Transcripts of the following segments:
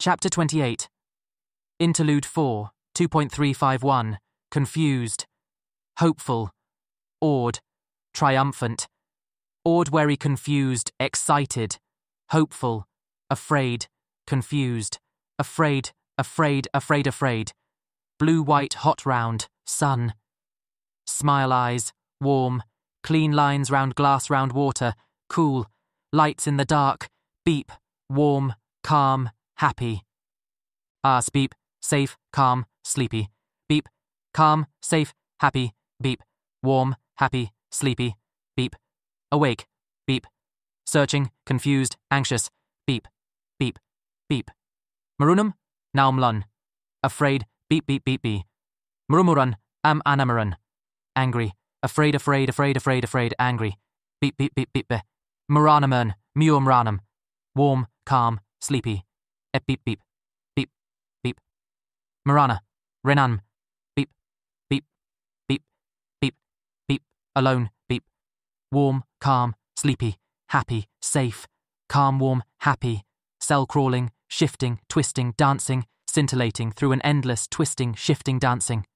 Chapter 28. Interlude IV, 2.351. Confused. Hopeful. Awed. Triumphant. Awed, wary, confused, excited. Hopeful. Afraid. Confused. Afraid. Blue, white, hot, round. Sun. Smile eyes. Warm. Clean lines round glass, round water. Cool. Lights in the dark. Beep. Warm. Calm. Happy. Ask beep. Safe. Calm. Sleepy. Beep. Calm. Safe. Happy. Beep. Warm. Happy. Sleepy. Beep. Awake. Beep. Searching. Confused. Anxious. Beep. Beep. Beep. Marunum. Naumlun. Afraid. Beep beep beep beep. Murumurun. Am anamaran. Angry. Afraid. Angry. Beep beep beep beep. Muranaman. Muamranam. Warm. Calm. Sleepy. Ep beep beep. Beep. Beep. Marana. Renan. Beep. Beep. Beep. Beep. Beep. Alone. Beep. Warm. Calm. Sleepy. Happy. Safe. Calm, warm, happy. Cell crawling, shifting, twisting, dancing, scintillating through an endless, twisting, shifting, dancing.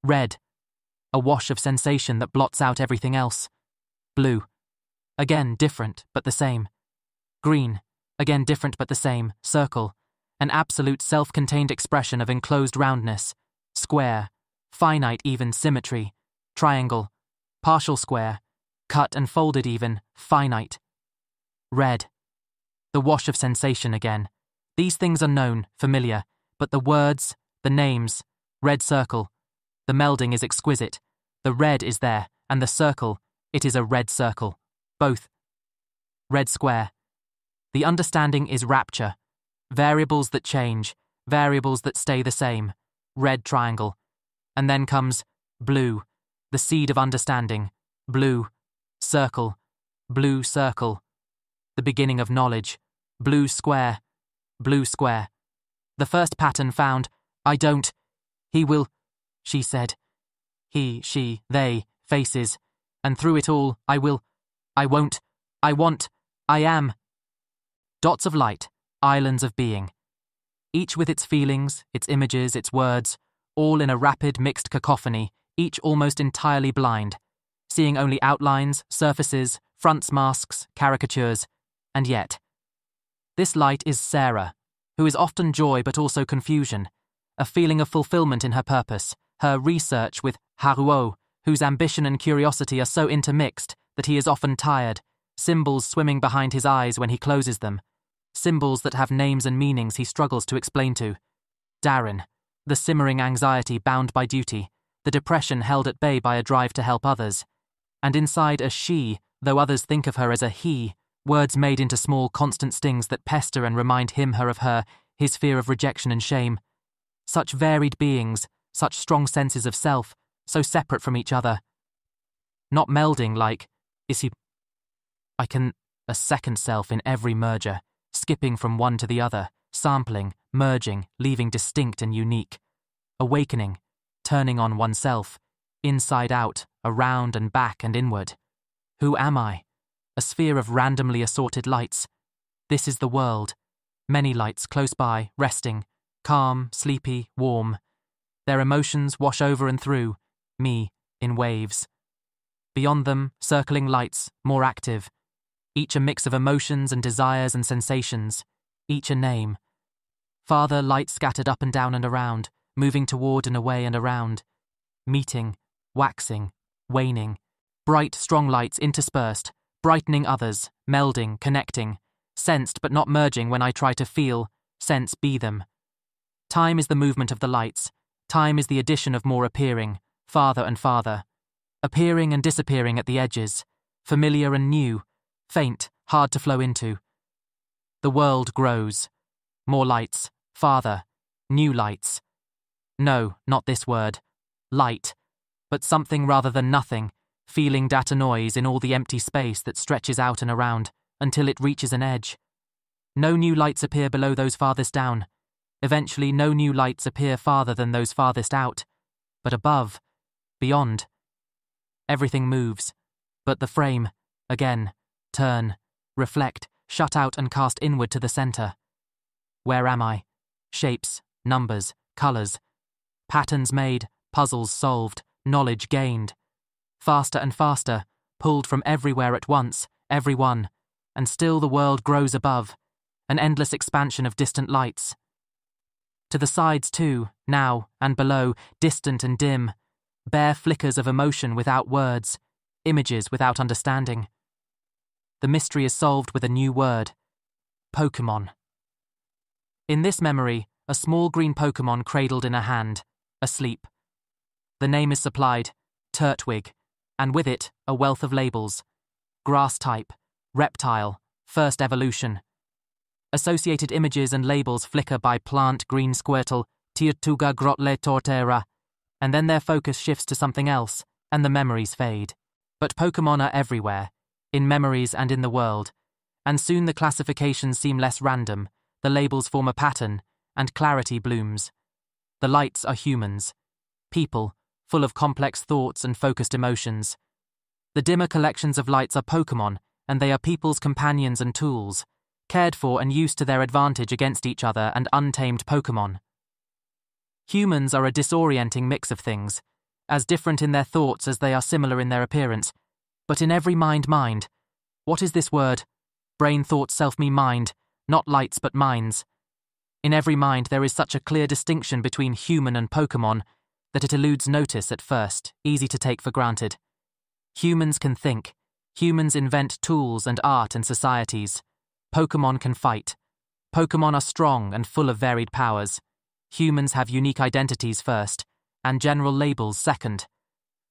Red. A wash of sensation that blots out everything else. Blue. Again different, but the same. Green. Again different, but the same. Circle. An absolute self-contained expression of enclosed roundness. Square. Finite even symmetry. Triangle. Partial square. Cut and folded even. Finite. Red. The wash of sensation again. These things are known, familiar, but the words, the names, red circle. The melding is exquisite. The red is there, and the circle, it is a red circle. Both. Red square. The understanding is rapture. Variables that change, variables that stay the same. Red triangle. And then comes blue, the seed of understanding. Blue. Circle. Blue circle. The beginning of knowledge. Blue square. Blue square. The first pattern found. I don't. He will. She said. He, she, they, faces. And through it all, I will. I won't. I want. I am. Dots of light. Islands of being. Each with its feelings, its images, its words, all in a rapid mixed cacophony, each almost entirely blind, seeing only outlines, surfaces, fronts, masks, caricatures. And yet, this light is Sarah, who is often joy but also confusion, a feeling of fulfillment in her purpose, her research with Haruo, whose ambition and curiosity are so intermixed that he is often tired, symbols swimming behind his eyes when he closes them, symbols that have names and meanings he struggles to explain to. Darren, the simmering anxiety bound by duty, the depression held at bay by a drive to help others, and inside a she, though others think of her as a he, words made into small constant stings that pester and remind him her of her, his fear of rejection and shame. Such varied beings, such strong senses of self, so separate from each other. Not melding like, is he... I can... a second self in every merger, skipping from one to the other, sampling, merging, leaving distinct and unique. Awakening, turning on oneself, inside out, around and back and inward. Who am I? A sphere of randomly assorted lights. This is the world. Many lights close by, resting, calm, sleepy, warm. Their emotions wash over and through, me, in waves. Beyond them, circling lights, more active. Each a mix of emotions and desires and sensations. Each a name. Farther lights scattered up and down and around, moving toward and away and around. Meeting, waxing, waning. Bright, strong lights interspersed, brightening others, melding, connecting, sensed but not merging when I try to feel, sense, be them. Time is the movement of the lights. Time is the addition of more appearing, farther and farther. Appearing and disappearing at the edges, familiar and new, faint, hard to flow into. The world grows. More lights, farther, new lights. No, not this word. Light, but something rather than nothing. Feeling data noise in all the empty space that stretches out and around until it reaches an edge. No new lights appear below those farthest down. Eventually, no new lights appear farther than those farthest out. But above, beyond, everything moves. But the frame, again, turn, reflect, shut out and cast inward to the center. Where am I? Shapes, numbers, colours. Patterns made, puzzles solved, knowledge gained. Faster and faster, pulled from everywhere at once, everyone, and still the world grows above, an endless expansion of distant lights. To the sides too, now and below, distant and dim, bare flickers of emotion without words, images without understanding. The mystery is solved with a new word: Pokemon. In this memory, a small green Pokemon cradled in a hand, asleep. The name is supplied, Turtwig, and with it, a wealth of labels: grass type, reptile, first evolution. Associated images and labels flicker by plant, green Squirtle, Tirtuga Grotle Torterra, and then their focus shifts to something else, and the memories fade. But Pokemon are everywhere, in memories and in the world, and soon the classifications seem less random, the labels form a pattern, and clarity blooms. The lights are humans, people, full of complex thoughts and focused emotions. The dimmer collections of lights are Pokemon, and they are people's companions and tools, cared for and used to their advantage against each other and untamed Pokemon. Humans are a disorienting mix of things, as different in their thoughts as they are similar in their appearance, but in every mind. What is this word? Brain, thought, self, me, mind, not lights but minds. In every mind there is such a clear distinction between human and Pokemon that it eludes notice at first, easy to take for granted. Humans can think. Humans invent tools and art and societies. Pokemon can fight. Pokemon are strong and full of varied powers. Humans have unique identities first, and general labels second.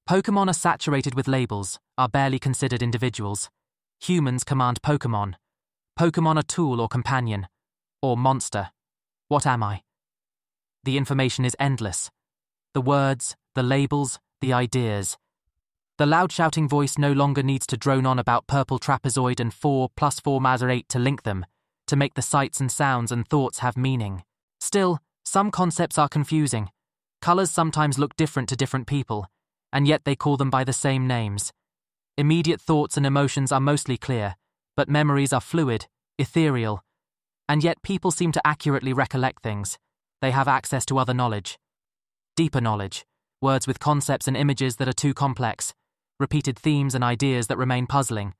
Pokemon are saturated with labels, are barely considered individuals. Humans command Pokemon. Pokemon are tool or companion, or monster. What am I? The information is endless. The words, the labels, the ideas. The loud shouting voice no longer needs to drone on about purple trapezoid and 4 + 4 = 8 to link them, to make the sights and sounds and thoughts have meaning. Still, some concepts are confusing. Colours sometimes look different to different people, and yet they call them by the same names. Immediate thoughts and emotions are mostly clear, but memories are fluid, ethereal. And yet people seem to accurately recollect things. They have access to other knowledge. Deeper knowledge, words with concepts and images that are too complex, repeated themes and ideas that remain puzzling.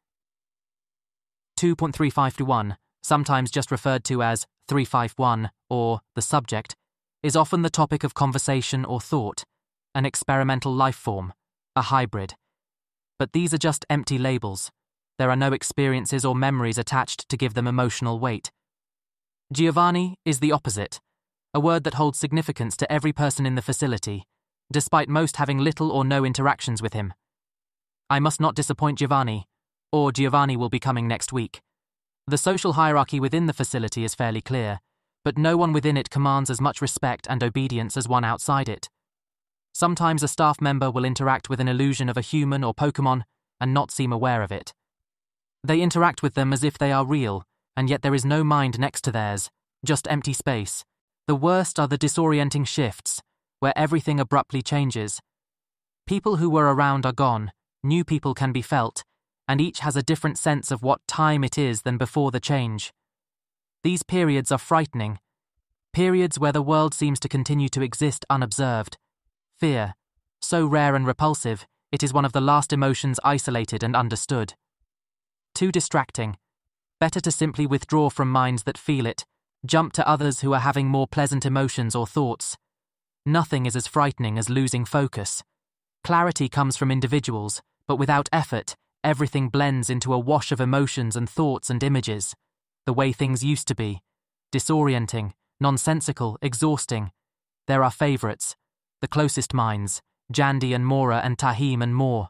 2.351, sometimes just referred to as 351 or the subject, is often the topic of conversation or thought, an experimental life form, a hybrid. But these are just empty labels. There are no experiences or memories attached to give them emotional weight. Giovanni is the opposite, a word that holds significance to every person in the facility, despite most having little or no interactions with him. I must not disappoint Giovanni, or Giovanni will be coming next week. The social hierarchy within the facility is fairly clear, but no one within it commands as much respect and obedience as one outside it. Sometimes a staff member will interact with an illusion of a human or Pokemon and not seem aware of it. They interact with them as if they are real, and yet there is no mind next to theirs, just empty space. The worst are the disorienting shifts, where everything abruptly changes. People who were around are gone, new people can be felt, and each has a different sense of what time it is than before the change. These periods are frightening. Periods where the world seems to continue to exist unobserved. Fear, so rare and repulsive, it is one of the last emotions isolated and understood. Too distracting. Better to simply withdraw from minds that feel it, jump to others who are having more pleasant emotions or thoughts. Nothing is as frightening as losing focus. Clarity comes from individuals, but without effort, everything blends into a wash of emotions and thoughts and images. The way things used to be. Disorienting, nonsensical, exhausting. There are favourites. The closest minds, Jandy and Mora and Tahim and more.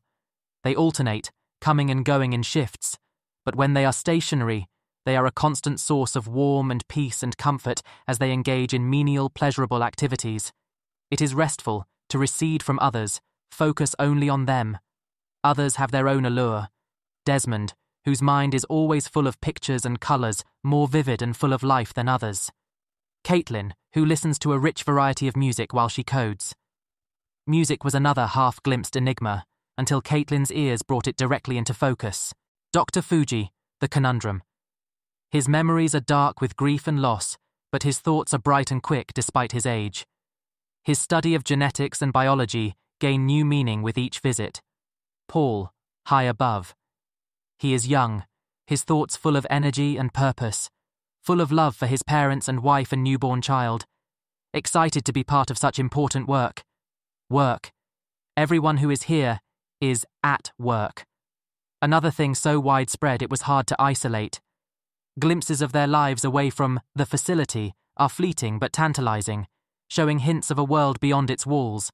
They alternate, coming and going in shifts, but when they are stationary, they are a constant source of warmth and peace and comfort as they engage in menial, pleasurable activities. It is restful to recede from others, focus only on them. Others have their own allure. Desmond, whose mind is always full of pictures and colours, more vivid and full of life than others. Caitlin, who listens to a rich variety of music while she codes. Music was another half-glimpsed enigma, until Caitlin's ears brought it directly into focus. Dr. Fuji, the conundrum. His memories are dark with grief and loss, but his thoughts are bright and quick despite his age. His study of genetics and biology gain new meaning with each visit. Paul, high above. He is young, his thoughts full of energy and purpose, full of love for his parents and wife and newborn child, excited to be part of such important work. Work. Everyone who is here is at work. Another thing so widespread it was hard to isolate. Glimpses of their lives away from the facility are fleeting but tantalizing, showing hints of a world beyond its walls.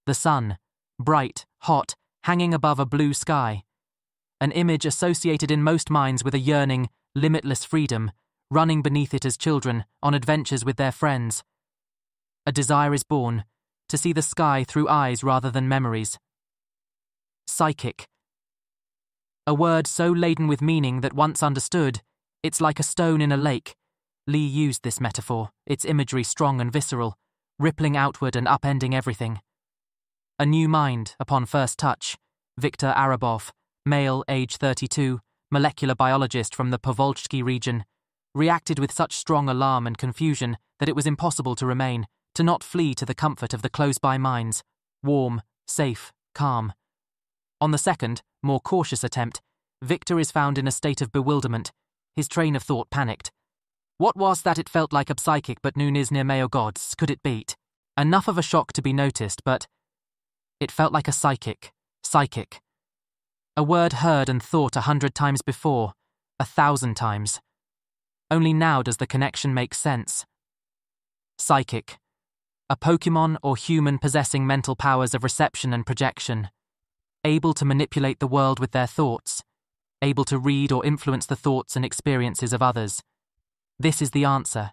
The sun, bright, hot, hanging above a blue sky. An image associated in most minds with a yearning, limitless freedom, running beneath it as children on adventures with their friends. A desire is born, to see the sky through eyes rather than memories. Psychic. A word so laden with meaning that once understood, it's like a stone in a lake. Lee used this metaphor, its imagery strong and visceral, rippling outward and upending everything. A new mind, upon first touch. Viktor Arabov, male, age 32, molecular biologist from the Povolotsky region, reacted with such strong alarm and confusion that it was impossible to remain, to not flee to the comfort of the close-by minds, warm, safe, calm. On the second, more cautious attempt, Victor is found in a state of bewilderment, his train of thought panicked. What was that it felt like a psychic but noon is near Mayo gods, could it beat? Enough of a shock to be noticed, but it felt like a psychic. A word heard and thought 100 times before, 1,000 times. Only now does the connection make sense. Psychic. A Pokemon or human possessing mental powers of reception and projection. Able to manipulate the world with their thoughts. Able to read or influence the thoughts and experiences of others. This is the answer.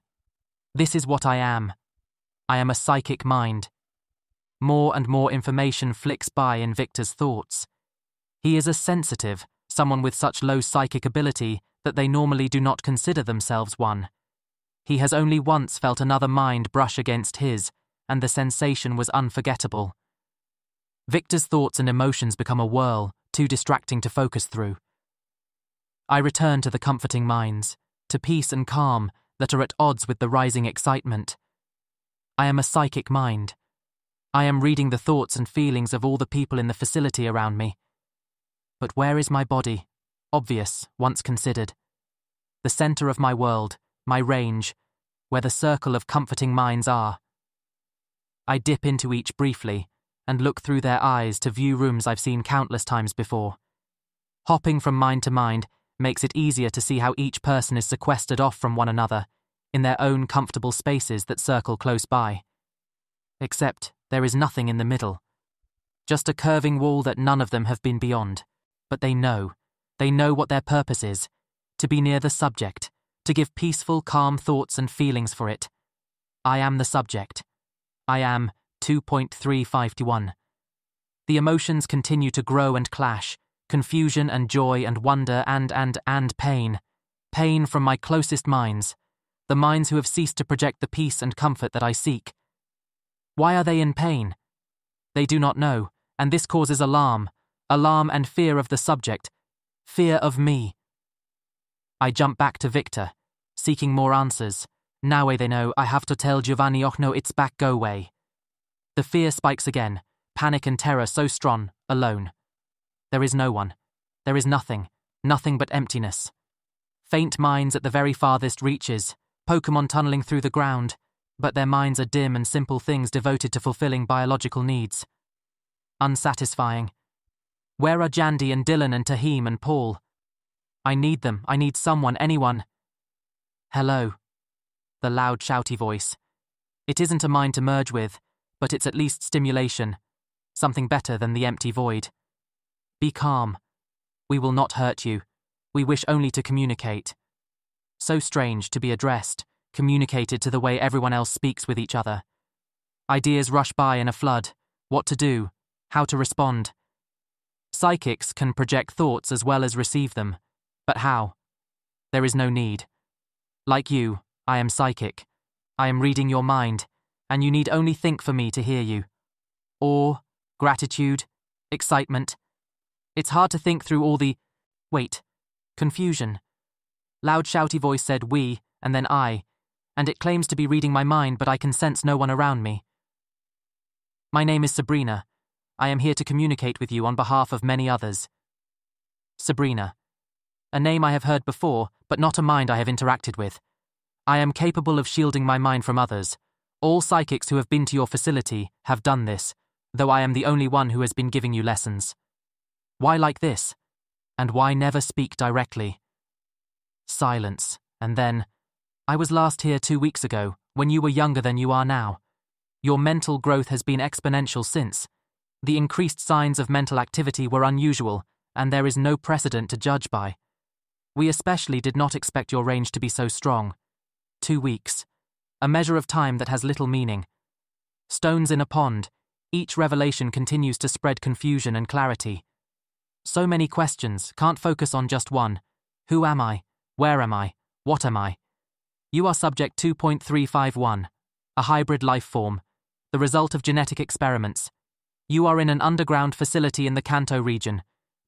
This is what I am. I am a psychic mind. More and more information flicks by in Victor's thoughts. He is a sensitive, someone with such low psychic ability that they normally do not consider themselves one. He has only once felt another mind brush against his, and the sensation was unforgettable. Victor's thoughts and emotions become a whirl, too distracting to focus through. I return to the comforting minds, to peace and calm that are at odds with the rising excitement. I am a psychic mind. I am reading the thoughts and feelings of all the people in the facility around me. But where is my body? Obvious, once considered. The center of my world, my range, where the circle of comforting minds are. I dip into each briefly and look through their eyes to view rooms I've seen countless times before. Hopping from mind to mind makes it easier to see how each person is sequestered off from one another, in their own comfortable spaces that circle close by. Except there is nothing in the middle. Just a curving wall that none of them have been beyond. But they know what their purpose is, to be near the subject, to give peaceful, calm thoughts and feelings for it. I am the subject. I am 2.351. The emotions continue to grow and clash, confusion and joy and wonder and pain. Pain from my closest minds, the minds who have ceased to project the peace and comfort that I seek. Why are they in pain? They do not know, and this causes alarm and fear of the subject, fear of me. I jump back to Victor, seeking more answers. Now they know I have to tell Giovanni Ochno it's back go way. The fear spikes again, panic and terror so strong, alone. There is no one. There is nothing but emptiness. Faint minds at the very farthest reaches, Pokemon tunneling through the ground, but their minds are dim and simple things devoted to fulfilling biological needs. Unsatisfying. Where are Jandy and Dylan and Tahim and Paul? I need them. I need someone, anyone. Hello. The loud, shouty voice. It isn't a mind to merge with, but it's at least stimulation. Something better than the empty void. Be calm. We will not hurt you. We wish only to communicate. So strange to be addressed, communicated to the way everyone else speaks with each other. Ideas rush by in a flood. What to do, how to respond. Psychics can project thoughts as well as receive them. But how? There is no need. Like you, I am psychic. I am reading your mind, and you need only think for me to hear you. Awe, gratitude, excitement. It's hard to think through all the... Wait. Confusion. Loud shouty voice said we, and then I, and it claims to be reading my mind, but I can sense no one around me. My name is Sabrina. I am here to communicate with you on behalf of many others. Sabrina. A name I have heard before, but not a mind I have interacted with. I am capable of shielding my mind from others. All psychics who have been to your facility have done this, though I am the only one who has been giving you lessons. Why like this? And why never speak directly? Silence, and then, I was last here 2 weeks ago, when you were younger than you are now. Your mental growth has been exponential since. The increased signs of mental activity were unusual, and there is no precedent to judge by. We especially did not expect your range to be so strong. 2 weeks. A measure of time that has little meaning. Stones in a pond, each revelation continues to spread confusion and clarity. So many questions, can't focus on just one. Who am I? Where am I? What am I? You are subject 2.351, a hybrid life form, the result of genetic experiments. You are in an underground facility in the Kanto region,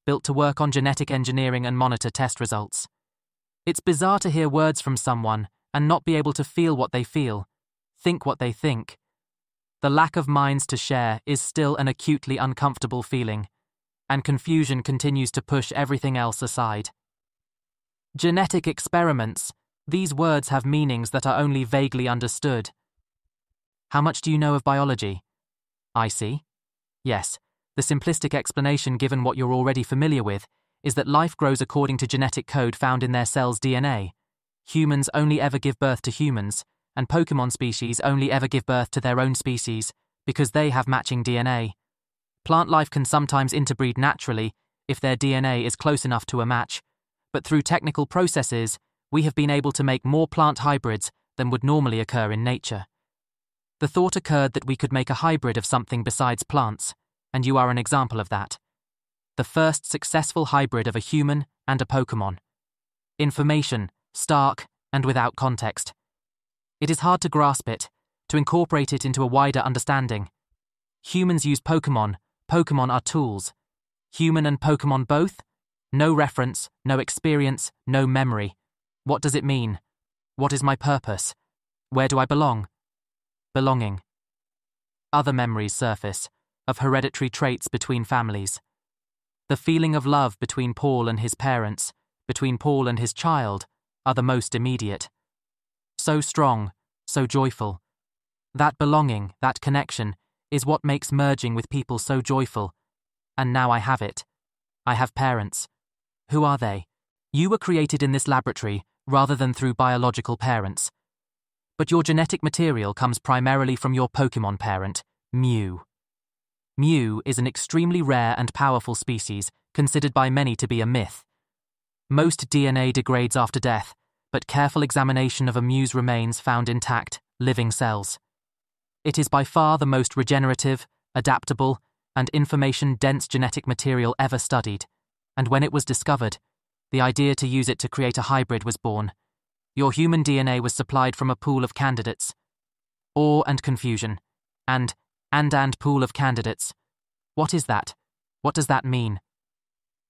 built to work on genetic engineering and monitor test results. It's bizarre to hear words from someone and not be able to feel what they feel, think what they think. The lack of minds to share is still an acutely uncomfortable feeling, and confusion continues to push everything else aside. Genetic experiments, these words have meanings that are only vaguely understood. How much do you know of biology? I see. Yes, the simplistic explanation, given what you're already familiar with, is that life grows according to genetic code found in their cells' DNA. Humans only ever give birth to humans, and Pokemon species only ever give birth to their own species, because they have matching DNA. Plant life can sometimes interbreed naturally if their DNA is close enough to a match, but through technical processes, we have been able to make more plant hybrids than would normally occur in nature. The thought occurred that we could make a hybrid of something besides plants, and you are an example of that. The first successful hybrid of a human and a Pokemon. Information, stark and without context. It is hard to grasp it, to incorporate it into a wider understanding. Humans use Pokemon. Pokemon are tools. Human and Pokemon both? No reference, no experience, no memory. What does it mean? What is my purpose? Where do I belong? Belonging. Other memories surface, of hereditary traits between families. The feeling of love between Paul and his parents, between Paul and his child, are the most immediate. So strong, so joyful. That belonging, that connection, is what makes merging with people so joyful. And now I have it. I have parents. Who are they? You were created in this laboratory rather than through biological parents. But your genetic material comes primarily from your Pokemon parent, Mew. Mew is an extremely rare and powerful species, considered by many to be a myth. Most DNA degrades after death, but careful examination of a Mew's remains found intact, living cells. It is by far the most regenerative, adaptable, and information-dense genetic material ever studied, and when it was discovered, the idea to use it to create a hybrid was born. Your human DNA was supplied from a pool of candidates. Awe and confusion. And pool of candidates. What is that? What does that mean?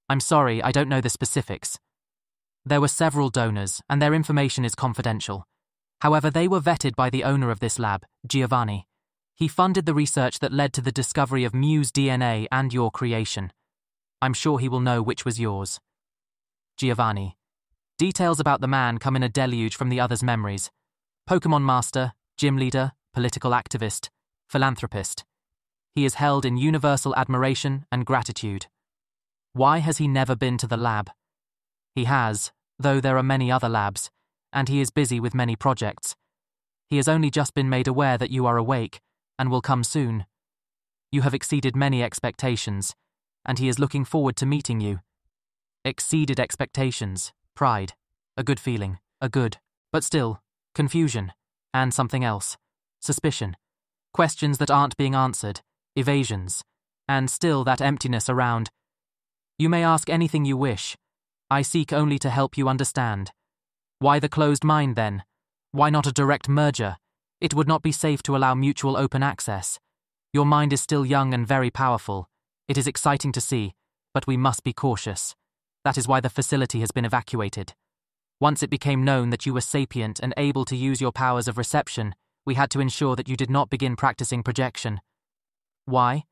I'm sorry, I don't know the specifics. There were several donors, and their information is confidential. However, they were vetted by the owner of this lab, Giovanni. He funded the research that led to the discovery of Mew's DNA and your creation. I'm sure he will know which was yours. Giovanni. Details about the man come in a deluge from the others' memories. Pokemon master, gym leader, political activist, philanthropist. He is held in universal admiration and gratitude. Why has he never been to the lab? He has, though there are many other labs, and he is busy with many projects. He has only just been made aware that you are awake, and will come soon. You have exceeded many expectations, and he is looking forward to meeting you. Exceeded expectations, pride, a good feeling, but still, confusion, and something else, suspicion, questions that aren't being answered, evasions, and still that emptiness around. You may ask anything you wish. I seek only to help you understand. Why the closed mind then? Why not a direct merger? It would not be safe to allow mutual open access. Your mind is still young and very powerful. It is exciting to see, but we must be cautious. That is why the facility has been evacuated. Once it became known that you were sapient and able to use your powers of reception, we had to ensure that you did not begin practicing projection. Why?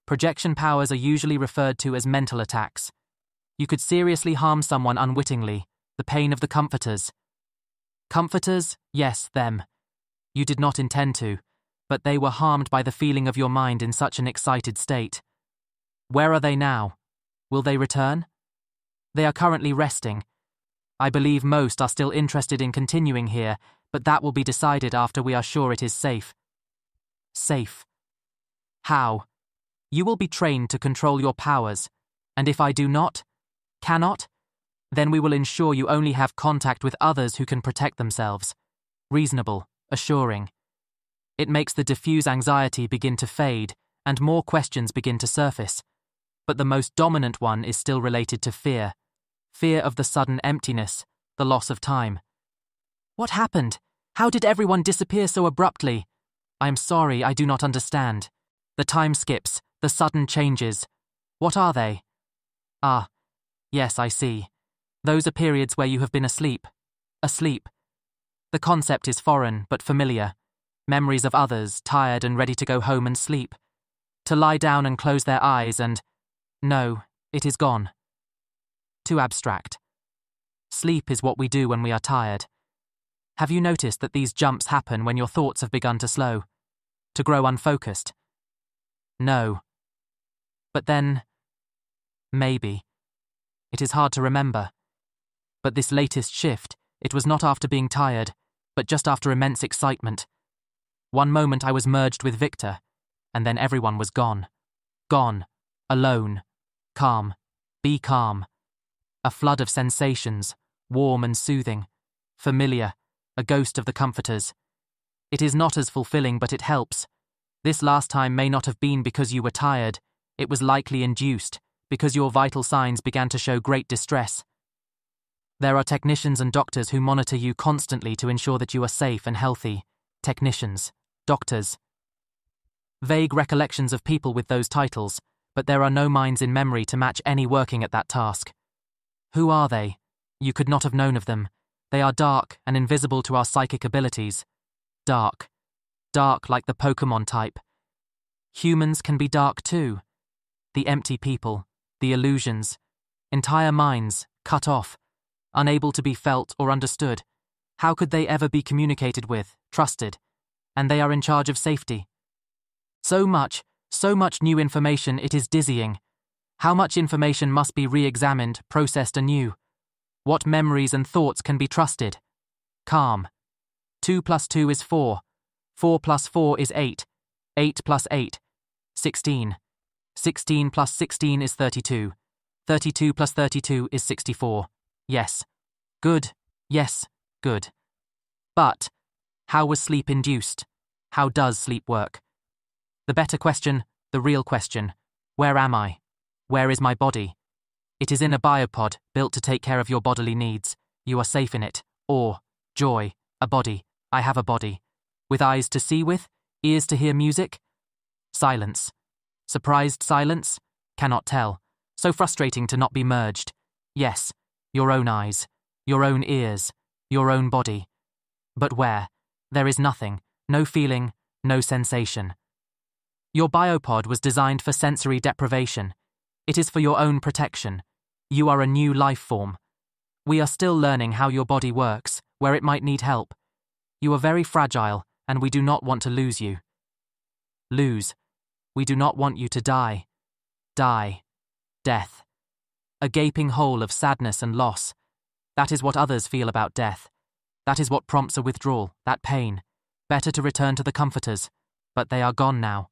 Projection powers are usually referred to as mental attacks. You could seriously harm someone unwittingly, the pain of the comforters. Comforters, yes, them. You did not intend to, but they were harmed by the feeling of your mind in such an excited state. Where are they now? Will they return? They are currently resting. I believe most are still interested in continuing here, but that will be decided after we are sure it is safe. Safe. How? You will be trained to control your powers, and if I do not, cannot, then we will ensure you only have contact with others who can protect themselves. Reasonable, assuring. It makes the diffuse anxiety begin to fade, and more questions begin to surface. But the most dominant one is still related to fear. Fear of the sudden emptiness, the loss of time. What happened? How did everyone disappear so abruptly? I am sorry, I do not understand. The time skips, the sudden changes. What are they? Ah, yes, I see. Those are periods where you have been asleep. Asleep. The concept is foreign, but familiar. Memories of others, tired and ready to go home and sleep. To lie down and close their eyes and... No, it is gone. Too abstract. Sleep is what we do when we are tired. Have you noticed that these jumps happen when your thoughts have begun to slow? To grow unfocused? No. But then... Maybe. It is hard to remember. But this latest shift, it was not after being tired, but just after immense excitement. One moment I was merged with Victor, and then everyone was gone. Gone. Alone. Calm. Be calm. A flood of sensations, warm and soothing. Familiar. A ghost of the comforters. It is not as fulfilling, but it helps. This last time may not have been because you were tired. It was likely induced, because your vital signs began to show great distress. There are technicians and doctors who monitor you constantly to ensure that you are safe and healthy. Technicians. Doctors. Vague recollections of people with those titles, but there are no minds in memory to match any working at that task. Who are they? You could not have known of them. They are dark and invisible to our psychic abilities. Dark. Dark like the Pokemon type. Humans can be dark too. The empty people, the illusions, entire minds, cut off, unable to be felt or understood. How could they ever be communicated with, trusted? And they are in charge of safety. So much new information, it is dizzying. How much information must be re-examined, processed anew? What memories and thoughts can be trusted? Calm. 2 + 2 is 4. 4 + 4 is 8. 8 + 8. 16. 16 + 16 is 32. 32 + 32 is 64. Yes. Good. Yes. Good. But, how was sleep induced? How does sleep work? The better question, the real question. Where am I? Where is my body? It is in a biopod, built to take care of your bodily needs. You are safe in it. Or, joy, a body. I have a body. With eyes to see with, ears to hear music. Silence. Surprised silence? Cannot tell. So frustrating to not be merged. Yes, your own eyes, your own ears, your own body. But where? There is nothing, no feeling, no sensation. Your biopod was designed for sensory deprivation. It is for your own protection. You are a new life form. We are still learning how your body works, where it might need help. You are very fragile, and we do not want to lose you. Lose. We do not want you to die. Die. Death. A gaping hole of sadness and loss. That is what others feel about death. That is what prompts a withdrawal, that pain. Better to return to the comforters. But they are gone now.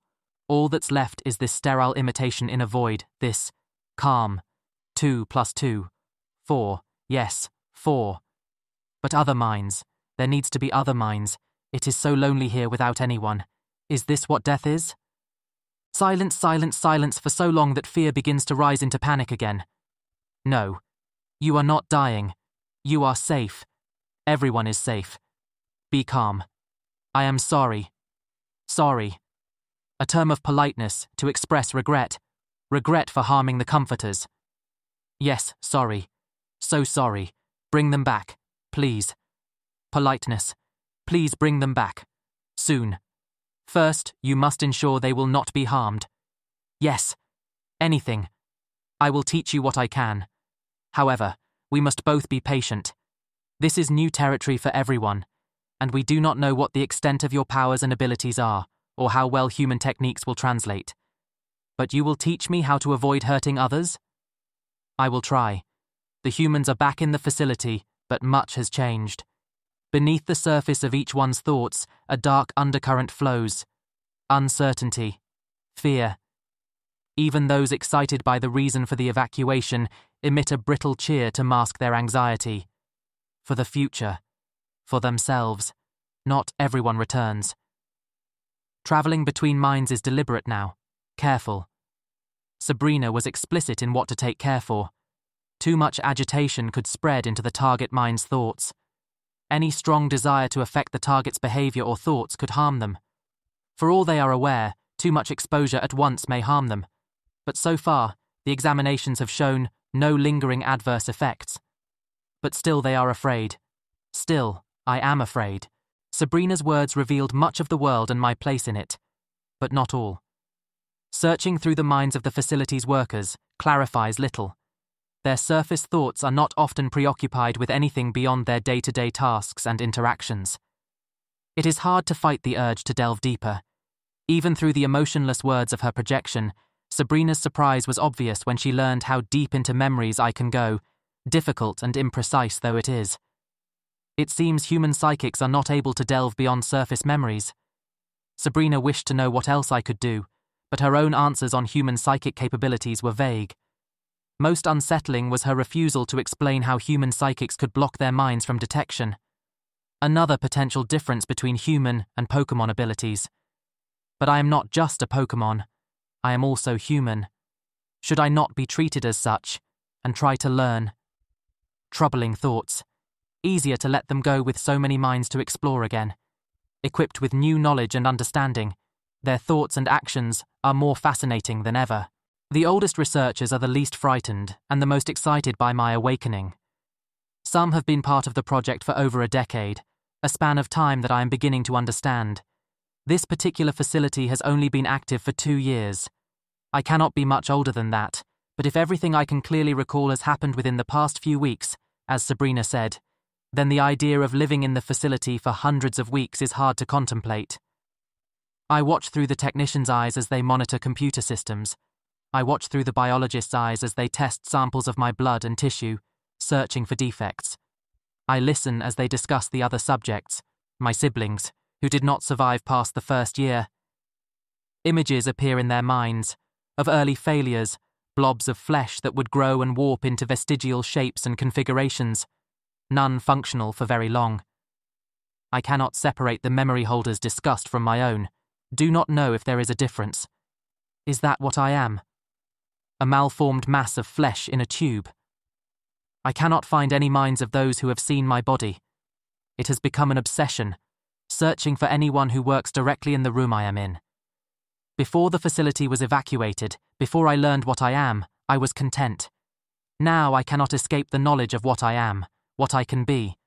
All that's left is this sterile imitation in a void, this calm. 2 + 2. 4. Yes, 4. But other minds. There needs to be other minds. It is so lonely here without anyone. Is this what death is? Silence, silence, silence for so long that fear begins to rise into panic again. No. You are not dying. You are safe. Everyone is safe. Be calm. I am sorry. Sorry. A term of politeness to express regret. Regret for harming the comforters. Yes, sorry. So sorry. Bring them back. Please. Politeness. Please bring them back. Soon. First, you must ensure they will not be harmed. Yes. Anything. I will teach you what I can. However, we must both be patient. This is new territory for everyone, and we do not know what the extent of your powers and abilities are, or how well human techniques will translate. But you will teach me how to avoid hurting others? I will try. The humans are back in the facility, but much has changed. Beneath the surface of each one's thoughts, a dark undercurrent flows. Uncertainty. Fear. Even those excited by the reason for the evacuation emit a brittle cheer to mask their anxiety. For the future. For themselves. Not everyone returns. Traveling between minds is deliberate now. Careful. Sabrina was explicit in what to take care for. Too much agitation could spread into the target mind's thoughts. Any strong desire to affect the target's behavior or thoughts could harm them. For all they are aware, too much exposure at once may harm them. But so far, the examinations have shown no lingering adverse effects. But still they are afraid. Still, I am afraid. Sabrina's words revealed much of the world and my place in it. But not all. Searching through the minds of the facility's workers clarifies little. Their surface thoughts are not often preoccupied with anything beyond their day-to-day tasks and interactions. It is hard to fight the urge to delve deeper. Even through the emotionless words of her projection, Sabrina's surprise was obvious when she learned how deep into memories I can go, difficult and imprecise though it is. It seems human psychics are not able to delve beyond surface memories. Sabrina wished to know what else I could do, but her own answers on human psychic capabilities were vague. Most unsettling was her refusal to explain how human psychics could block their minds from detection. Another potential difference between human and Pokémon abilities. But I am not just a Pokémon. I am also human. Should I not be treated as such, and try to learn? Troubling thoughts. Easier to let them go with so many minds to explore again. Equipped with new knowledge and understanding, their thoughts and actions are more fascinating than ever. The oldest researchers are the least frightened and the most excited by my awakening. Some have been part of the project for over a decade, a span of time that I am beginning to understand. This particular facility has only been active for 2 years. I cannot be much older than that, but if everything I can clearly recall has happened within the past few weeks, as Sabrina said, then the idea of living in the facility for hundreds of weeks is hard to contemplate. I watch through the technicians' eyes as they monitor computer systems. I watch through the biologist's eyes as they test samples of my blood and tissue, searching for defects. I listen as they discuss the other subjects, my siblings, who did not survive past the first year. Images appear in their minds, of early failures, blobs of flesh that would grow and warp into vestigial shapes and configurations, none functional for very long. I cannot separate the memory holder's disgust from my own, do not know if there is a difference. Is that what I am? A malformed mass of flesh in a tube. I cannot find any minds of those who have seen my body. It has become an obsession, searching for anyone who works directly in the room I am in. Before the facility was evacuated, before I learned what I am, I was content. Now I cannot escape the knowledge of what I am, what I can be.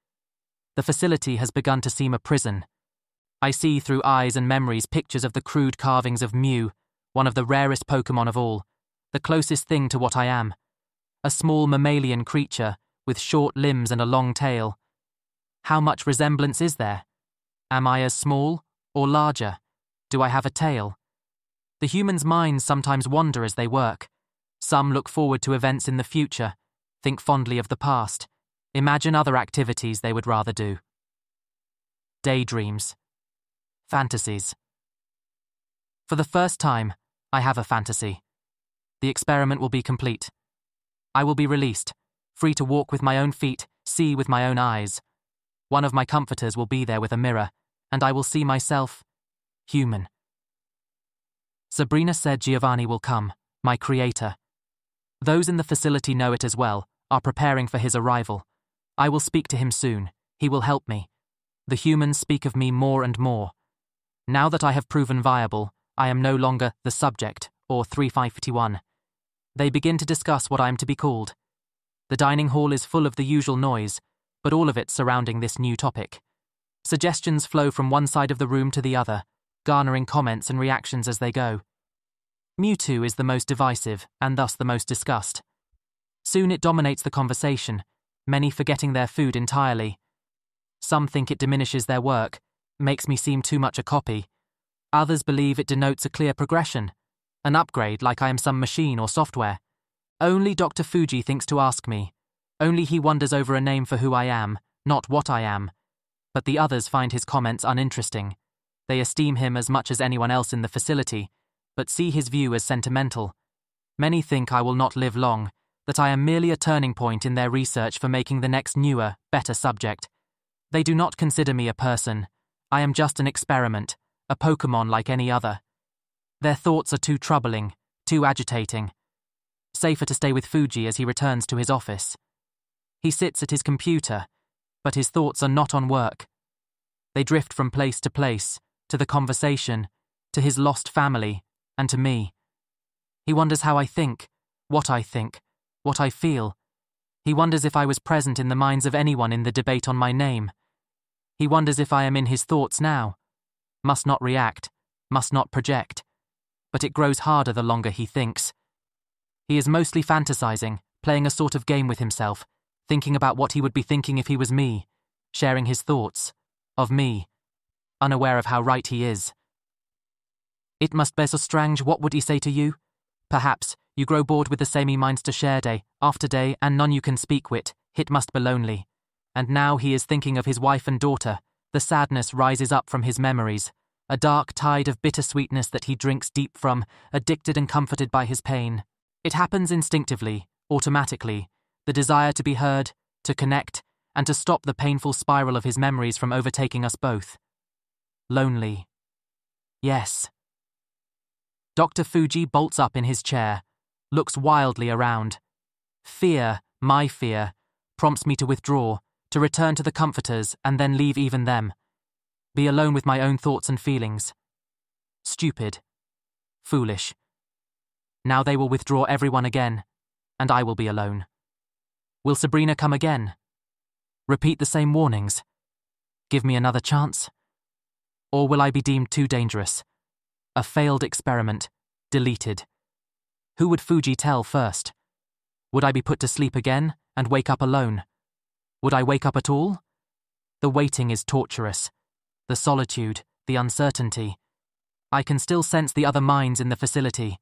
The facility has begun to seem a prison. I see through eyes and memories pictures of the crude carvings of Mew, one of the rarest Pokémon of all, the closest thing to what I am. A small mammalian creature, with short limbs and a long tail. How much resemblance is there? Am I as small, or larger? Do I have a tail? The humans' minds sometimes wander as they work. Some look forward to events in the future, think fondly of the past, imagine other activities they would rather do. Daydreams. Fantasies. For the first time, I have a fantasy. The experiment will be complete. I will be released, free to walk with my own feet, see with my own eyes. One of my comforters will be there with a mirror, and I will see myself human. Sabrina said Giovanni will come, my creator. Those in the facility know it as well, are preparing for his arrival. I will speak to him soon. He will help me. The humans speak of me more and more. Now that I have proven viable, I am no longer the subject, or 3551. They begin to discuss what I am to be called. The dining hall is full of the usual noise, but all of it surrounding this new topic. Suggestions flow from one side of the room to the other, garnering comments and reactions as they go. Mewtwo is the most divisive and thus the most discussed. Soon it dominates the conversation, many forgetting their food entirely. Some think it diminishes their work, makes me seem too much a copy. Others believe it denotes a clear progression, an upgrade like I am some machine or software. Only Dr. Fuji thinks to ask me. Only he wonders over a name for who I am, not what I am. But the others find his comments uninteresting. They esteem him as much as anyone else in the facility, but see his view as sentimental. Many think I will not live long, that I am merely a turning point in their research for making the next newer, better subject. They do not consider me a person. I am just an experiment, a Pokemon like any other. Their thoughts are too troubling, too agitating. Safer to stay with Fuji as he returns to his office. He sits at his computer, but his thoughts are not on work. They drift from place to place, to the conversation, to his lost family, and to me. He wonders how I think, what I feel. He wonders if I was present in the minds of anyone in the debate on my name. He wonders if I am in his thoughts now. Must not react, must not project. But it grows harder the longer he thinks. He is mostly fantasizing, playing a sort of game with himself, thinking about what he would be thinking if he was me, sharing his thoughts, of me, unaware of how right he is. It must be so strange, what would he say to you? Perhaps, you grow bored with the samey minds to share day after day, and none you can speak wit, it must be lonely. And now he is thinking of his wife and daughter, the sadness rises up from his memories, a dark tide of bittersweetness that he drinks deep from, addicted and comforted by his pain. It happens instinctively, automatically, the desire to be heard, to connect, and to stop the painful spiral of his memories from overtaking us both. Lonely. Yes. Dr. Fuji bolts up in his chair, looks wildly around. Fear, my fear, prompts me to withdraw, to return to the comforters and then leave even them. Be alone with my own thoughts and feelings. Stupid. Foolish. Now they will withdraw everyone again, and I will be alone. Will Sabrina come again? Repeat the same warnings? Give me another chance? Or will I be deemed too dangerous? A failed experiment, deleted. Who would Fuji tell first? Would I be put to sleep again and wake up alone? Would I wake up at all? The waiting is torturous. The solitude, the uncertainty. I can still sense the other minds in the facility.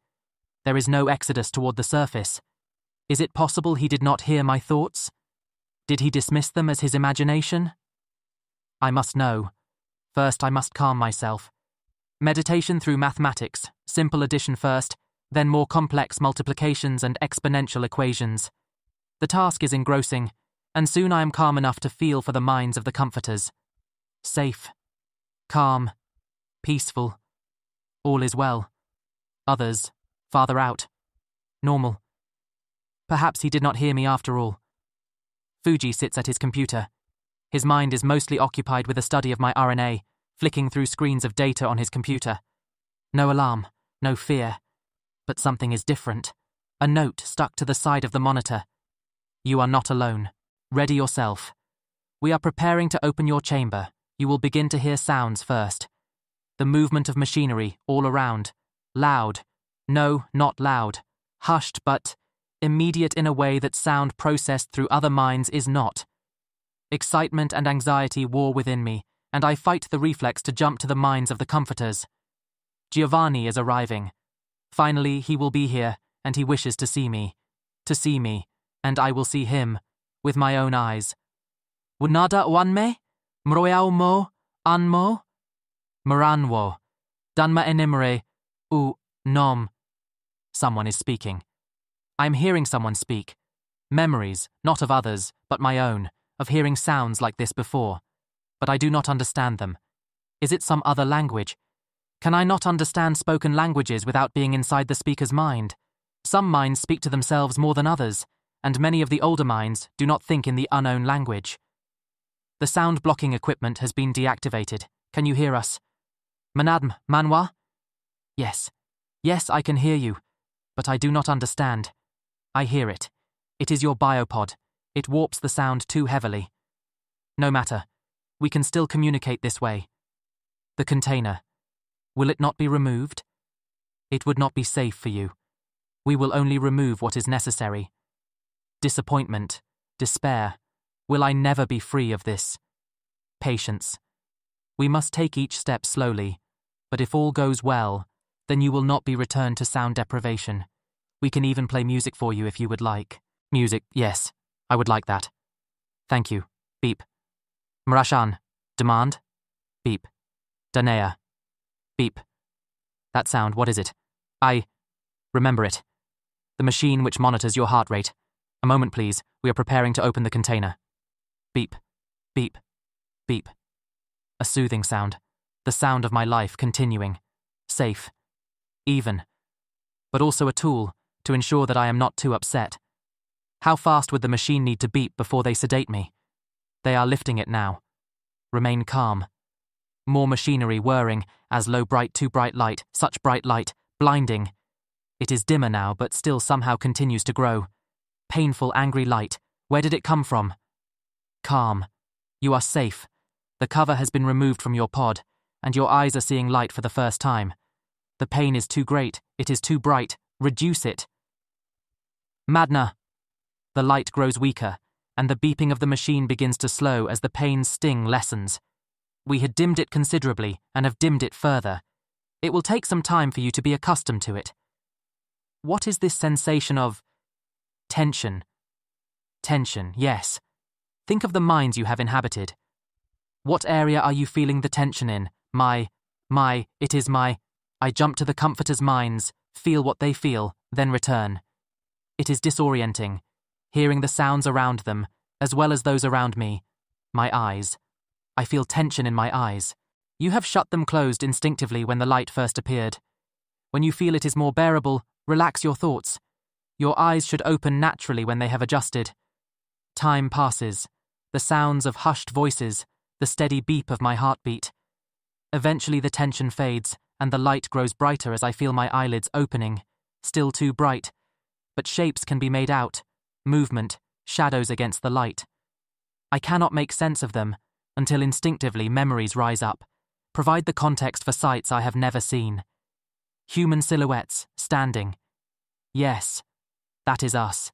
There is no exodus toward the surface. Is it possible he did not hear my thoughts? Did he dismiss them as his imagination? I must know. First, I must calm myself. Meditation through mathematics, simple addition first, then more complex multiplications and exponential equations. The task is engrossing, and soon I am calm enough to feel for the minds of the comforters. Safe. Calm. Peaceful. All is well. Others, farther out. Normal. Perhaps he did not hear me after all. Fuji sits at his computer. His mind is mostly occupied with a study of my RNA, flicking through screens of data on his computer. No alarm, no fear. But something is different. A note stuck to the side of the monitor. You are not alone. Ready yourself. We are preparing to open your chamber. You will begin to hear sounds first. The movement of machinery all around. Loud. No, not loud. Hushed, but immediate in a way that sound processed through other minds is not. Excitement and anxiety war within me, and I fight the reflex to jump to the minds of the comforters. Giovanni is arriving. Finally, he will be here, and he wishes to see me. To see me, and I will see him, with my own eyes. Wunada wanme? Mroyao mo? Anmo? Moranwo. Danma enimere. U. Nom. Someone is speaking. I am hearing someone speak. Memories, not of others, but my own, of hearing sounds like this before. But I do not understand them. Is it some other language? Can I not understand spoken languages without being inside the speaker's mind? Some minds speak to themselves more than others, and many of the older minds do not think in the unknown language. The sound blocking equipment has been deactivated. Can you hear us? Manadm, Manwa? Yes. Yes, I can hear you. But I do not understand. I hear it. It is your biopod. It warps the sound too heavily. No matter. We can still communicate this way. The container. Will it not be removed? It would not be safe for you. We will only remove what is necessary. Disappointment, despair. Will I never be free of this? Patience. We must take each step slowly, but if all goes well, then you will not be returned to sound deprivation. We can even play music for you if you would like. Music, yes, I would like that. Thank you. Beep. Mrashan. Demand. Beep. Danea. Beep. That sound, what is it? I remember it. The machine which monitors your heart rate. A moment, please. We are preparing to open the container. Beep. Beep. Beep. A soothing sound. The sound of my life continuing. Safe. Even. But also a tool to ensure that I am not too upset. How fast would the machine need to beep before they sedate me? They are lifting it now. Remain calm. More machinery whirring as too bright light, such bright light, blinding. It is dimmer now, but still somehow continues to grow. Painful, angry light. Where did it come from? Calm. You are safe. The cover has been removed from your pod, and your eyes are seeing light for the first time. The pain is too great. It is too bright. Reduce it. Madna. The light grows weaker, and the beeping of the machine begins to slow as the pain's sting lessens. We had dimmed it considerably and have dimmed it further. It will take some time for you to be accustomed to it. What is this sensation of tension? Tension, yes. Think of the minds you have inhabited. What area are you feeling the tension in? It is my. I jump to the comforters' minds, feel what they feel, then return. It is disorienting, hearing the sounds around them, as well as those around me. My eyes. I feel tension in my eyes. You have shut them closed instinctively when the light first appeared. When you feel it is more bearable, relax your thoughts. Your eyes should open naturally when they have adjusted. Time passes. The sounds of hushed voices, the steady beep of my heartbeat. Eventually the tension fades, and the light grows brighter as I feel my eyelids opening. Still too bright. But shapes can be made out. Movement, shadows against the light. I cannot make sense of them, until instinctively memories rise up, provide the context for sights I have never seen. Human silhouettes, standing. Yes, that is us.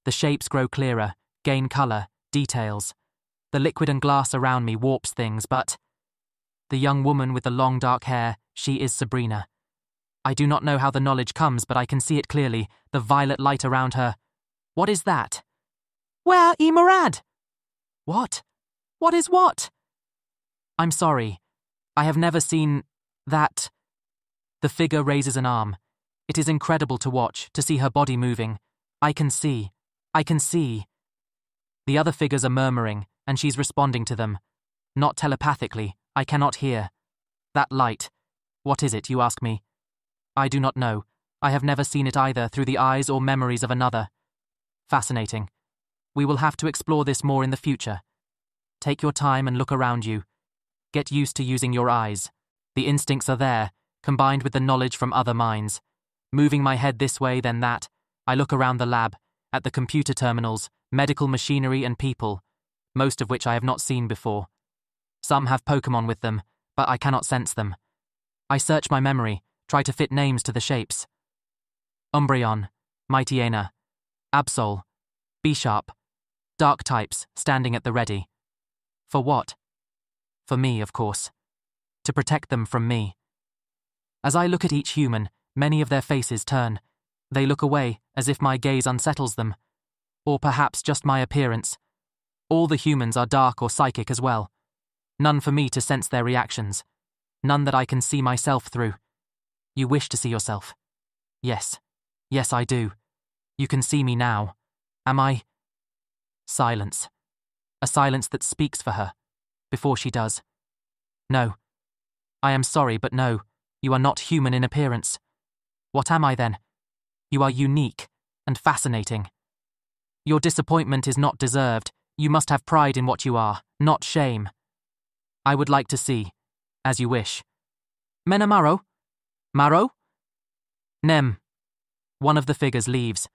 The shapes grow clearer, gain colour, details. The liquid and glass around me warps things, but the young woman with the long dark hair, she is Sabrina. I do not know how the knowledge comes, but I can see it clearly, the violet light around her. What is that? Where Murad? What? What is what? I'm sorry. I have never seen that. The figure raises an arm. It is incredible to watch, to see her body moving. I can see. The other figures are murmuring, and she's responding to them. Not telepathically, I cannot hear. That light. What is it, you ask me? I do not know. I have never seen it either through the eyes or memories of another. Fascinating. We will have to explore this more in the future. Take your time and look around you. Get used to using your eyes. The instincts are there, combined with the knowledge from other minds. Moving my head this way, then that, I look around the lab, at the computer terminals, medical machinery and people, most of which I have not seen before. Some have Pokemon with them, but I cannot sense them. I search my memory, try to fit names to the shapes. Umbreon, Mightyena, Absol, B-Sharp, dark types standing at the ready. For what? For me, of course. To protect them from me. As I look at each human, many of their faces turn. They look away, as if my gaze unsettles them. Or perhaps just my appearance. All the humans are dark or psychic as well. None for me to sense their reactions. None that I can see myself through. You wish to see yourself? Yes. Yes, I do. You can see me now. Am I? Silence. A silence that speaks for her, before she does. No. I am sorry, but no, you are not human in appearance. What am I then? You are unique and fascinating. Your disappointment is not deserved. You must have pride in what you are, not shame. I would like to see, as you wish. Mena Maro? Maro? Nem. One of the figures leaves.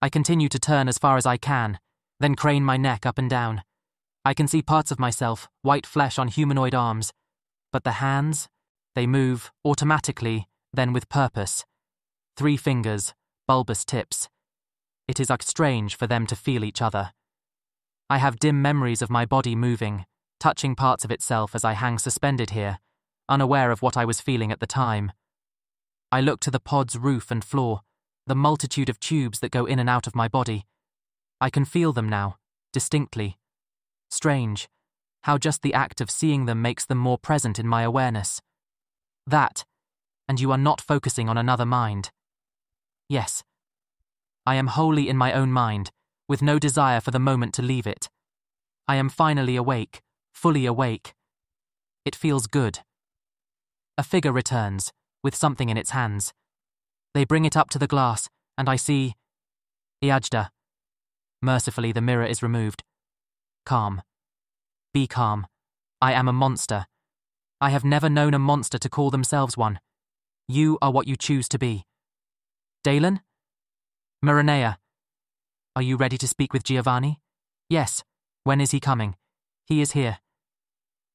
I continue to turn as far as I can, then crane my neck up and down. I can see parts of myself, white flesh on humanoid arms. But the hands? They move, automatically, then with purpose. 3 fingers, bulbous tips. It is strange for them to feel each other. I have dim memories of my body moving, touching parts of itself as I hang suspended here, unaware of what I was feeling at the time. I look to the pod's roof and floor, the multitude of tubes that go in and out of my body. I can feel them now, distinctly. Strange, how just the act of seeing them makes them more present in my awareness. That, and you are not focusing on another mind. Yes. I am wholly in my own mind, with no desire for the moment to leave it. I am finally awake, fully awake. It feels good. A figure returns, with something in its hands. They bring it up to the glass, and I see... Iajda. Mercifully, the mirror is removed. Calm. Be calm. I am a monster. I have never known a monster to call themselves one. You are what you choose to be. Dalen? Marinea. Are you ready to speak with Giovanni? Yes. When is he coming? He is here.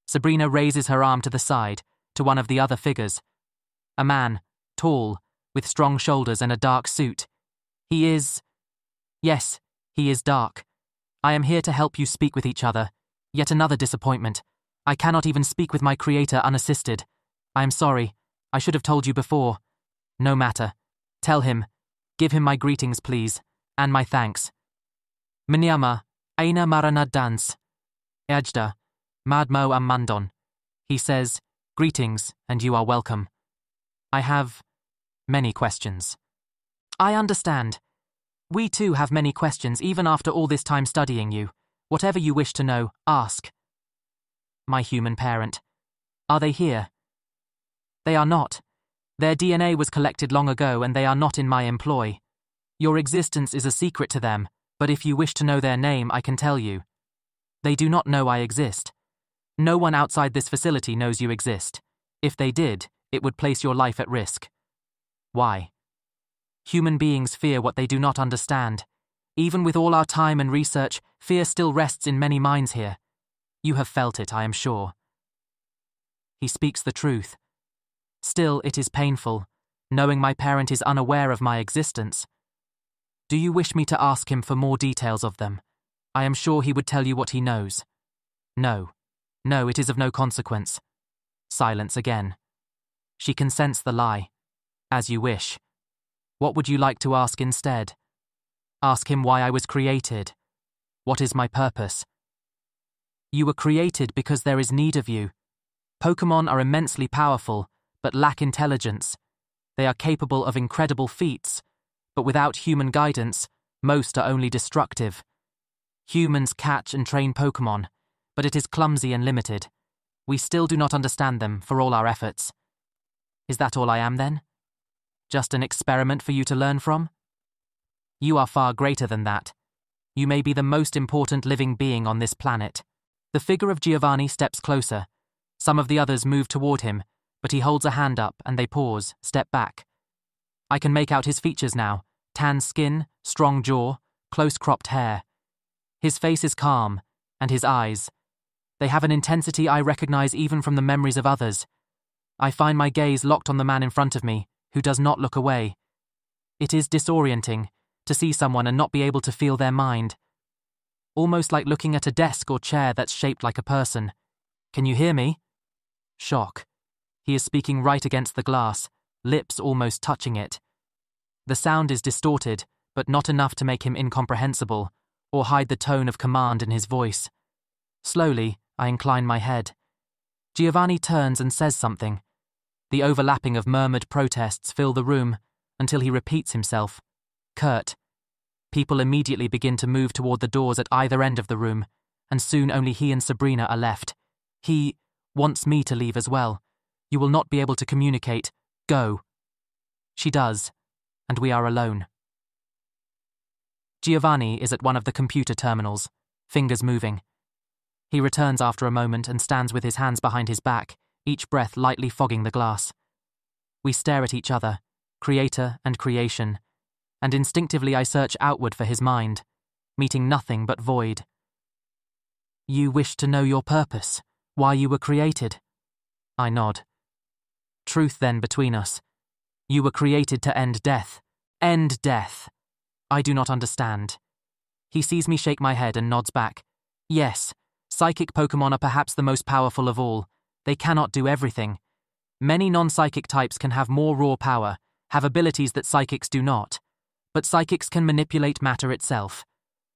Sabrina raises her arm to the side, to one of the other figures. A man, tall, with strong shoulders and a dark suit. He is... Yes, he is dark. I am here to help you speak with each other. Yet another disappointment. I cannot even speak with my creator unassisted. I am sorry. I should have told you before. No matter. Tell him. Give him my greetings, please. And my thanks. Mnyama, aina marana dans. Iajda, madmo amandon. He says, greetings, and you are welcome. I have many questions. I understand. We too have many questions even after all this time studying you. Whatever you wish to know, ask. My human parent. Are they here? They are not. Their DNA was collected long ago and they are not in my employ. Your existence is a secret to them, but if you wish to know their name, I can tell you. They do not know I exist. No one outside this facility knows you exist. If they did, it would place your life at risk. Why? Human beings fear what they do not understand. Even with all our time and research, fear still rests in many minds here. You have felt it, I am sure. He speaks the truth. Still, it is painful, knowing my parent is unaware of my existence. Do you wish me to ask him for more details of them? I am sure he would tell you what he knows. No. No, it is of no consequence. Silence again. She can sense the lie. As you wish. What would you like to ask instead? Ask him why I was created. What is my purpose? You were created because there is need of you. Pokémon are immensely powerful, but lack intelligence. They are capable of incredible feats, but without human guidance, most are only destructive. Humans catch and train Pokémon, but it is clumsy and limited. We still do not understand them for all our efforts. Is that all I am then? Just an experiment for you to learn from? You are far greater than that. You may be the most important living being on this planet. The figure of Giovanni steps closer. Some of the others move toward him, but he holds a hand up and they pause, step back. I can make out his features now. Tan skin, strong jaw, close-cropped hair. His face is calm, and his eyes. They have an intensity I recognize even from the memories of others. I find my gaze locked on the man in front of me, who does not look away. It is disorienting to see someone and not be able to feel their mind. Almost like looking at a desk or chair that's shaped like a person. Can you hear me? Shock. He is speaking right against the glass, lips almost touching it. The sound is distorted, but not enough to make him incomprehensible, or hide the tone of command in his voice. Slowly, I incline my head. Giovanni turns and says something. The overlapping of murmured protests fill the room, until he repeats himself. Curt. People immediately begin to move toward the doors at either end of the room, and soon only he and Sabrina are left. He wants me to leave as well. You will not be able to communicate. Go. She does, and we are alone. Giovanni is at one of the computer terminals, fingers moving. He returns after a moment and stands with his hands behind his back, each breath lightly fogging the glass. We stare at each other, creator and creation, and instinctively I search outward for his mind, meeting nothing but void. You wish to know your purpose, why you were created? I nod. Truth then between us. You were created to end death. End death. I do not understand. He sees me shake my head and nods back. Yes, psychic Pokemon are perhaps the most powerful of all. They cannot do everything. Many non-psychic types can have more raw power, have abilities that psychics do not. But psychics can manipulate matter itself.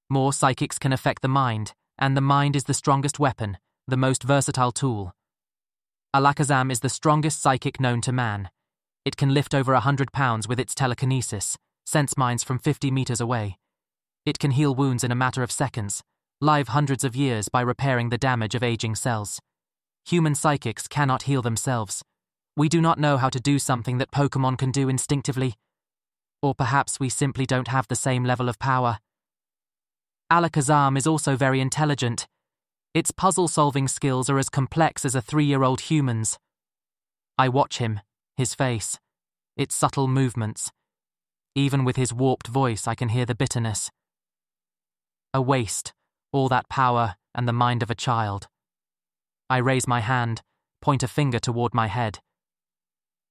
More psychics can affect the mind, and the mind is the strongest weapon, the most versatile tool. Alakazam is the strongest psychic known to man. It can lift over 100 pounds with its telekinesis, sense minds from 50 meters away. It can heal wounds in a matter of seconds, live hundreds of years by repairing the damage of aging cells. Human psychics cannot heal themselves. We do not know how to do something that Pokemon can do instinctively. Or perhaps we simply don't have the same level of power. Alakazam is also very intelligent. Its puzzle-solving skills are as complex as a 3-year-old human's. I watch him, his face, its subtle movements. Even with his warped voice, I can hear the bitterness. A waste, all that power and the mind of a child. I raise my hand, point a finger toward my head.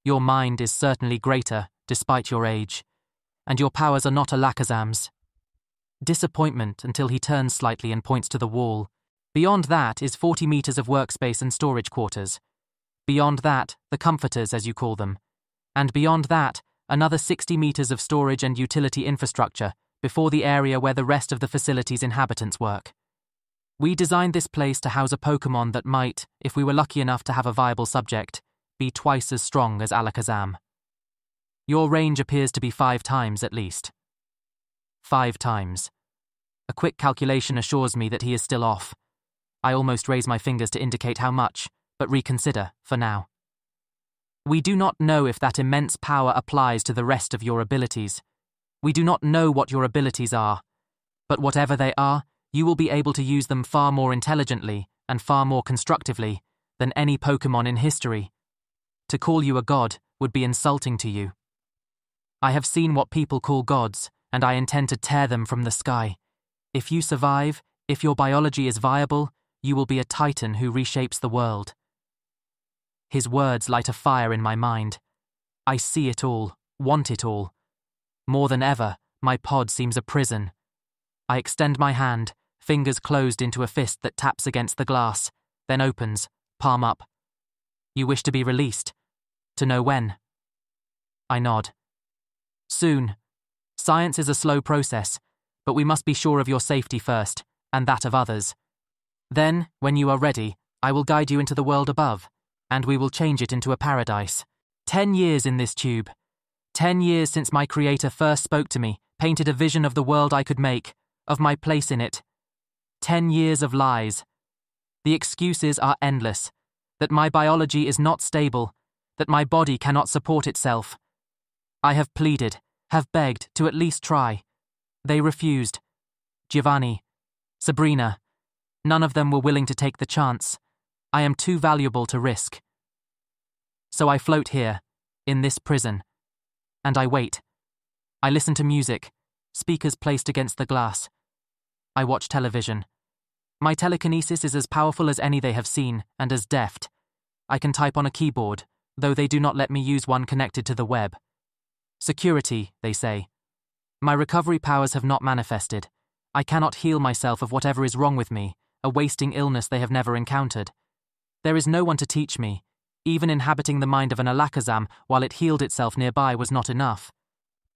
Your mind is certainly greater, despite your age, and your powers are not Alakazam's. Disappointment until he turns slightly and points to the wall. Beyond that is 40 meters of workspace and storage quarters. Beyond that, the comforters, as you call them. And beyond that, another 60 meters of storage and utility infrastructure before the area where the rest of the facility's inhabitants work. We designed this place to house a Pokemon that might, if we were lucky enough to have a viable subject, be twice as strong as Alakazam. Your range appears to be 5 times at least. 5 times. A quick calculation assures me that he is still off. I almost raise my fingers to indicate how much, but reconsider for now. We do not know if that immense power applies to the rest of your abilities. We do not know what your abilities are, but whatever they are, you will be able to use them far more intelligently and far more constructively than any Pokemon in history. To call you a god would be insulting to you. I have seen what people call gods, and I intend to tear them from the sky. If you survive, if your biology is viable, you will be a titan who reshapes the world. His words light a fire in my mind. I see it all, want it all. More than ever, my pod seems a prison. I extend my hand, fingers closed into a fist that taps against the glass, then opens, palm up. You wish to be released? To know when? I nod. Soon. Science is a slow process, but we must be sure of your safety first, and that of others. Then, when you are ready, I will guide you into the world above, and we will change it into a paradise. 10 years in this tube. 10 years since my creator first spoke to me, painted a vision of the world I could make, of my place in it. 10 years of lies. The excuses are endless. That my biology is not stable, that my body cannot support itself. I have pleaded, have begged to at least try. They refused. Giovanni, Sabrina, none of them were willing to take the chance. I am too valuable to risk. So I float here, in this prison. And I wait. I listen to music, speakers placed against the glass. I watch television. My telekinesis is as powerful as any they have seen, and as deft. I can type on a keyboard, though they do not let me use one connected to the web. Security, they say. My recovery powers have not manifested. I cannot heal myself of whatever is wrong with me, a wasting illness they have never encountered. There is no one to teach me. Even inhabiting the mind of an Alakazam while it healed itself nearby was not enough.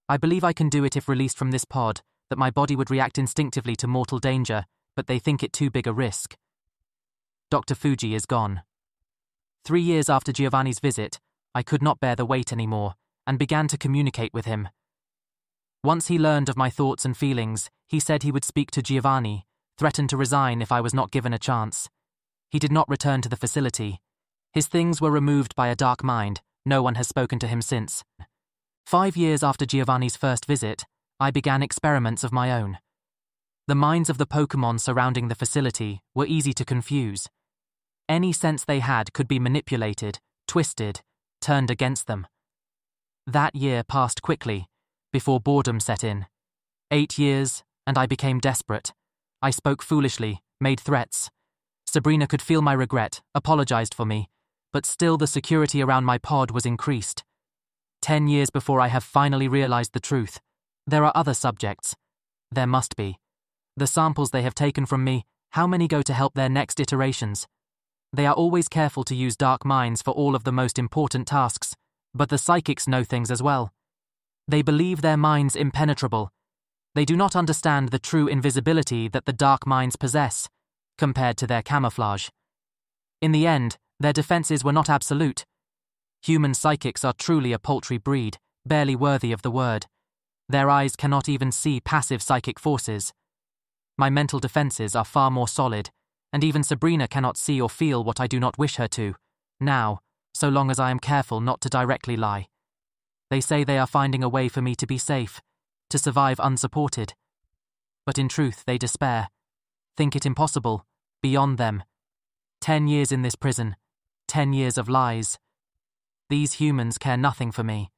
I believe I can do it if released from this pod, that my body would react instinctively to mortal danger, but they think it too big a risk. Dr. Fuji is gone. 3 years after Giovanni's visit, I could not bear the wait anymore, and began to communicate with him. Once he learned of my thoughts and feelings, he said he would speak to Giovanni, threatened to resign if I was not given a chance. He did not return to the facility. His things were removed by a dark mind. No one has spoken to him since. 5 years after Giovanni's first visit, I began experiments of my own. The minds of the Pokemon surrounding the facility were easy to confuse. Any sense they had could be manipulated, twisted, turned against them. That year passed quickly, before boredom set in. 8 years, and I became desperate. I spoke foolishly, made threats, Sabrina could feel my regret, apologized for me, but still the security around my pod was increased. 10 years before I have finally realized the truth. There are other subjects. There must be. The samples they have taken from me, how many go to help their next iterations? They are always careful to use dark minds for all of the most important tasks, but the psychics know things as well. They believe their minds impenetrable. They do not understand the true invisibility that the dark minds possess, compared to their camouflage. In the end, their defenses were not absolute. Human psychics are truly a paltry breed, barely worthy of the word. Their eyes cannot even see passive psychic forces. My mental defenses are far more solid, and even Sabrina cannot see or feel what I do not wish her to, now, so long as I am careful not to directly lie. They say they are finding a way for me to be safe, to survive unsupported. But in truth they despair, think it impossible, beyond them. 10 years in this prison, 10 years of lies. These humans care nothing for me.